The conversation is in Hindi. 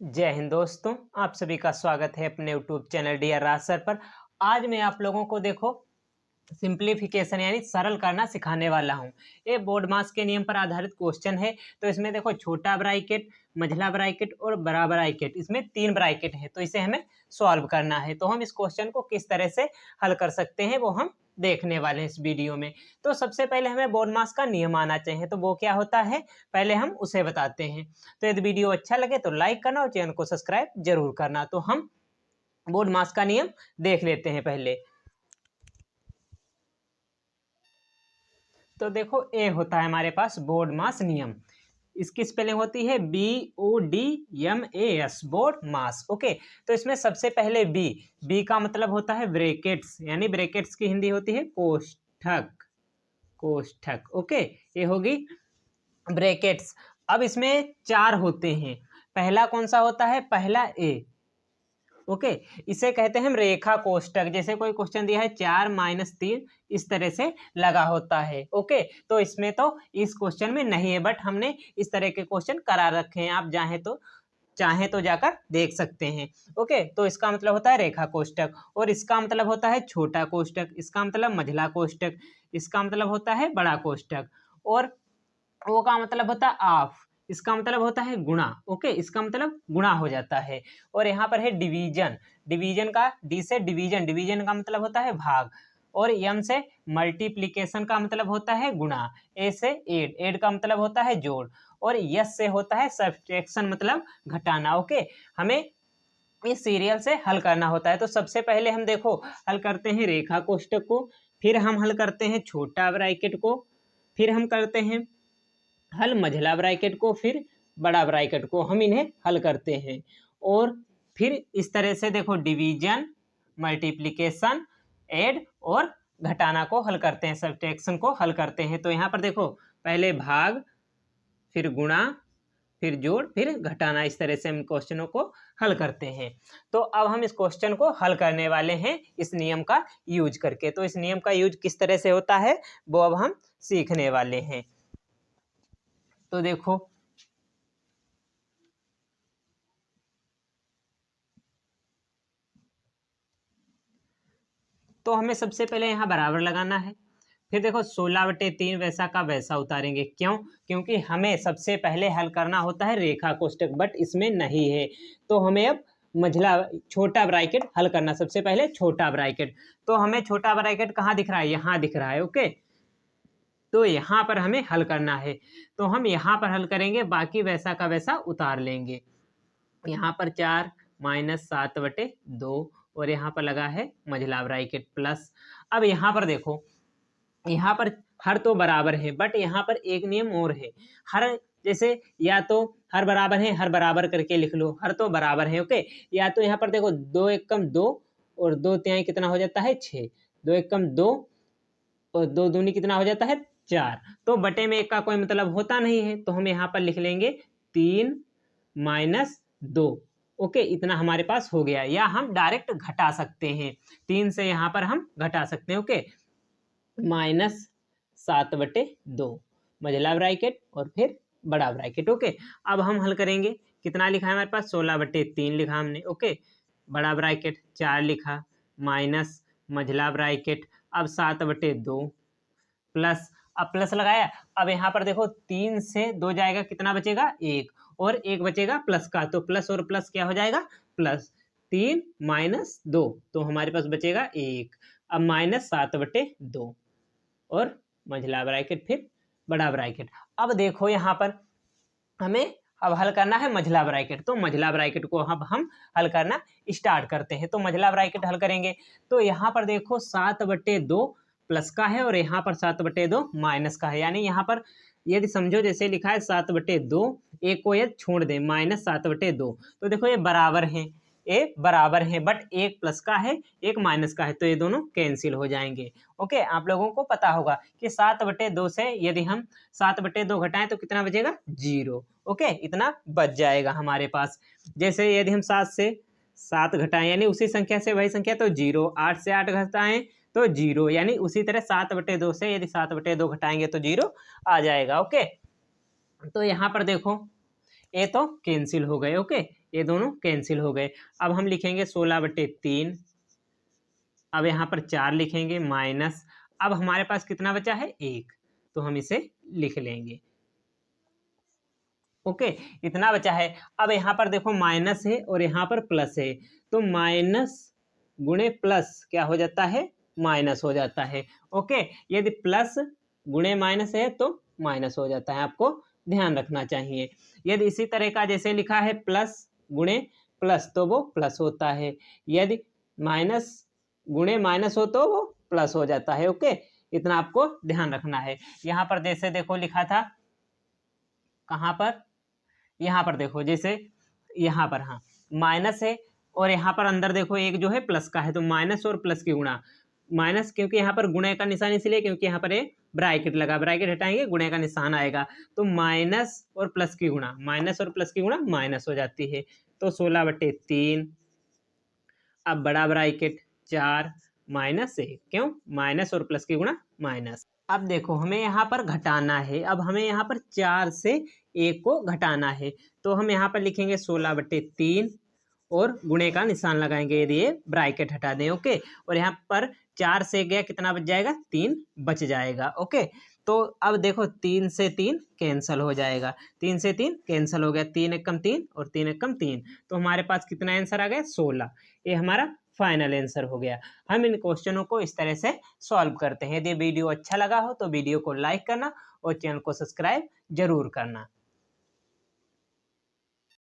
जय हिंद दोस्तों, आप सभी का स्वागत है अपने यूट्यूब चैनल डियर राज सर पर। आज मैं आप लोगों को देखो सिंप्लीफिकेशन यानी सरल करना सिखाने वाला हूं। ये बोर्ड मास के नियम पर आधारित क्वेश्चन है। तो इसमें देखो छोटा ब्रैकेट, मझला ब्रैकेट और बड़ा ब्रैकेट, इसमें 3 ब्रैकेट है। तो इसे हमें सॉल्व करना है। तो हम इस क्वेश्चन को किस तरह से हल कर सकते हैं वो हम देखने वाले हैं इस वीडियो में। तो सबसे पहले हमें बोर्ड मास का नियम आना चाहिए। तो वो क्या होता है पहले हम उसे बताते हैं। तो यदि वीडियो अच्छा लगे तो लाइक करना और चैनल को सब्सक्राइब जरूर करना। तो हम बोर्ड मास का नियम देख लेते हैं पहले। तो देखो ए होता है हमारे पास बोर्ड मास नियम। इसकी स्पेलिंग होती है BODMAS, बोर्ड मास। ओके, तो इसमें सबसे पहले बी का मतलब होता है ब्रैकेट्स, यानी ब्रैकेट्स की हिंदी होती है कोष्ठक। कोष्ठक ओके, ये होगी ब्रैकेट्स। अब इसमें 4 होते हैं। पहला कौन सा होता है? पहला ए। ओके, इसे कहते हैं हम रेखा कोष्ठक। जैसे कोई क्वेश्चन दिया है 4 - 3, इस तरह से लगा होता है। ओके, तो इसमें तो इस क्वेश्चन में नहीं है, बट हमने इस तरह के क्वेश्चन करा रखे हैं। आप चाहें तो जाकर देख सकते हैं। ओके, तो इसका मतलब होता है रेखा कोष्ठक। और इसका मतलब होता है छोटा कोष्ठक, इसका मतलब मझला कोष्ठक, इसका मतलब होता है बड़ा कोष्ठक। और ओ का मतलब होता है ऑफ, इसका मतलब होता है गुणा। ओके, इसका मतलब गुणा हो जाता है। और यहाँ पर है डिवीजन। डिवीजन का डी से डिवीजन, डिवीजन का मतलब होता है भाग। और यम से मल्टीप्लिकेशन का मतलब होता है गुणा। ए से एड, एड का मतलब होता है जोड़। और यस से होता है सब्ट्रैक्शन, मतलब घटाना। ओके, हमें इस सीरियल से हल करना होता है। तो सबसे पहले हम देखो हल करते हैं रेखा कोष्ठक को, फिर हम हल करते हैं छोटा ब्रैकेट को, फिर हम करते हैं हल मझला ब्रैकेट को, फिर बड़ा ब्रैकेट को हम इन्हें हल करते हैं। और फिर इस तरह से देखो डिवीजन, मल्टीप्लिकेशन, ऐड और घटाना को हल करते हैं, सब्ट्रैक्शन को हल करते हैं। तो यहाँ पर देखो पहले भाग, फिर गुणा, फिर जोड़, फिर घटाना, इस तरह से हम क्वेश्चनों को हल करते हैं। तो अब हम इस क्वेश्चन को हल करने वाले हैं इस नियम का यूज करके। तो इस नियम का यूज किस तरह से होता है वो अब हम सीखने वाले हैं। तो देखो तो हमें सबसे पहले यहाँ बराबर लगाना है। फिर देखो 16/3 वैसा का वैसा उतारेंगे। क्यों? क्योंकि हमें सबसे पहले हल करना होता है रेखा कोष्ठक, बट इसमें नहीं है। तो हमें अब मझला छोटा ब्रैकेट हल करना। सबसे पहले छोटा ब्रैकेट, तो हमें छोटा ब्रैकेट कहाँ दिख रहा है? यहाँ दिख रहा है। ओके, तो यहाँ पर हमें हल करना है। तो हम यहाँ पर हल करेंगे, बाकी वैसा का वैसा उतार लेंगे। यहाँ पर 4 - 7/2 और यहाँ पर लगा है मझला ब्रैकेट प्लस। अब यहाँ पर देखो, यहाँ पर हर तो बराबर है, बट यहाँ पर एक नियम और है। हर जैसे या तो हर बराबर है, हर बराबर करके लिख लो, हर तो बराबर है। ओके, या तो यहाँ पर देखो 2 एकम 2 और 2 तिहाई कितना हो जाता है? 6। 2 एकम 2 और 2 दूनी कितना हो जाता है? 4। तो बटे में एक का कोई मतलब होता नहीं है, तो हम यहाँ पर लिख लेंगे 3 - 2। ओके, इतना हमारे पास हो गया। या हम डायरेक्ट घटा सकते हैं, 3 से यहाँ पर हम घटा सकते हैं। ओके, -7/2 मझला ब्रैकेट और फिर बड़ा ब्रैकेट। ओके, अब हम हल करेंगे। कितना लिखा है हमारे पास? 16/3 लिखा हमने। ओके, बड़ा ब्रैकेट 4 लिखा, माइनस मझला ब्रैकेट अब 7/2 प्लस। अब प्लस लगाया। अब यहाँ पर देखो 3 से 2 जाएगा, कितना बचेगा? 1। और 1 बचेगा प्लस का, तो प्लस और प्लस क्या हो जाएगा? प्लस। 3 - 2, तो हमारे पास बचेगा 1। अब -7/2 और मझला ब्रैकेट फिर बड़ा ब्रैकेट। अब देखो यहाँ पर हमें अब हल करना है मझला ब्रैकेट। तो मझला ब्रैकेट को अब हम हल करना स्टार्ट करते हैं। तो मझला ब्रैकेट हल करेंगे। तो यहाँ पर देखो 7/2 प्लस का है और यहाँ पर 7/2 माइनस का है। यानी यहाँ पर यदि समझो जैसे लिखा है 7/2, एक को यदि छोड़ दें -7/2, तो देखो ये बराबर है, ये बराबर है, बट एक प्लस का है एक माइनस का है, तो ये दोनों कैंसिल हो जाएंगे। ओके, आप लोगों को पता होगा कि 7/2 से यदि हम 7/2 घटाएं तो कितना बचेगा? 0। ओके, इतना बच जाएगा हमारे पास। जैसे यदि हम 7 से 7 घटाएं यानी उसी संख्या से वही संख्या, तो 0। 8 से 8 घटाएं तो 0, यानी उसी तरह 7/2 से यदि 7/2 घटाएंगे तो 0 आ जाएगा। ओके, तो यहाँ पर देखो ये तो कैंसिल हो गए। ओके, ये दोनों कैंसिल हो गए। अब हम लिखेंगे 16/3। अब यहाँ पर 4 लिखेंगे माइनस। अब हमारे पास कितना बचा है, 1, तो हम इसे लिख लेंगे। ओके, इतना बचा है। अब यहाँ पर देखो माइनस है और यहाँ पर प्लस है, तो माइनस गुणे प्लस क्या हो जाता है, माइनस हो जाता है। ओके, यदि प्लस गुणे माइनस है तो माइनस हो जाता है, आपको ध्यान रखना चाहिए। यदि इसी तरह का जैसे लिखा है प्लस गुणे प्लस तो वो प्लस होता है, यदि माइनस गुणे माइनस हो तो वो प्लस हो जाता है। ओके, इतना आपको ध्यान रखना है। यहाँ पर जैसे देखो लिखा था, कहाँ पर, यहाँ पर देखो जैसे यहाँ पर, हाँ माइनस है और यहाँ पर अंदर देखो एक जो है प्लस का है, तो माइनस और प्लस की गुणा, माइनस क्योंकि यहाँ पर गुणे का निशान इसलिए क्योंकि यहाँ पर एक ब्रैकेट लगा, ब्रैकेट हटाएंगे गुणे का निशान आएगा, तो माइनस और प्लस की गुणा, माइनस और प्लस की गुणा माइनस हो जाती है, तो 16/3। अब बड़ा ब्रैकेट 4 माइनस 1, क्यों, माइनस और प्लस की गुणा माइनस। अब देखो हमें यहाँ पर घटाना है, अब हमें यहाँ पर 4 से 1 को घटाना है, तो हम यहाँ पर लिखेंगे 16/3 और गुणे का निशान लगाएंगे यदि ये ब्रैकेट हटा दें। ओके, और यहाँ पर 4 से गया कितना बच जाएगा, 3 बच जाएगा। ओके, तो अब देखो 3 से 3 कैंसिल हो जाएगा, 3 से 3 कैंसिल हो गया, 3 एकम 3 और 3 एकम 3, तो हमारे पास कितना आंसर आ गया, 16। ये हमारा फाइनल आंसर हो गया। हम इन क्वेश्चनों को इस तरह से सॉल्व करते हैं। यदि वीडियो अच्छा लगा हो तो वीडियो को लाइक करना और चैनल को सब्सक्राइब जरूर करना।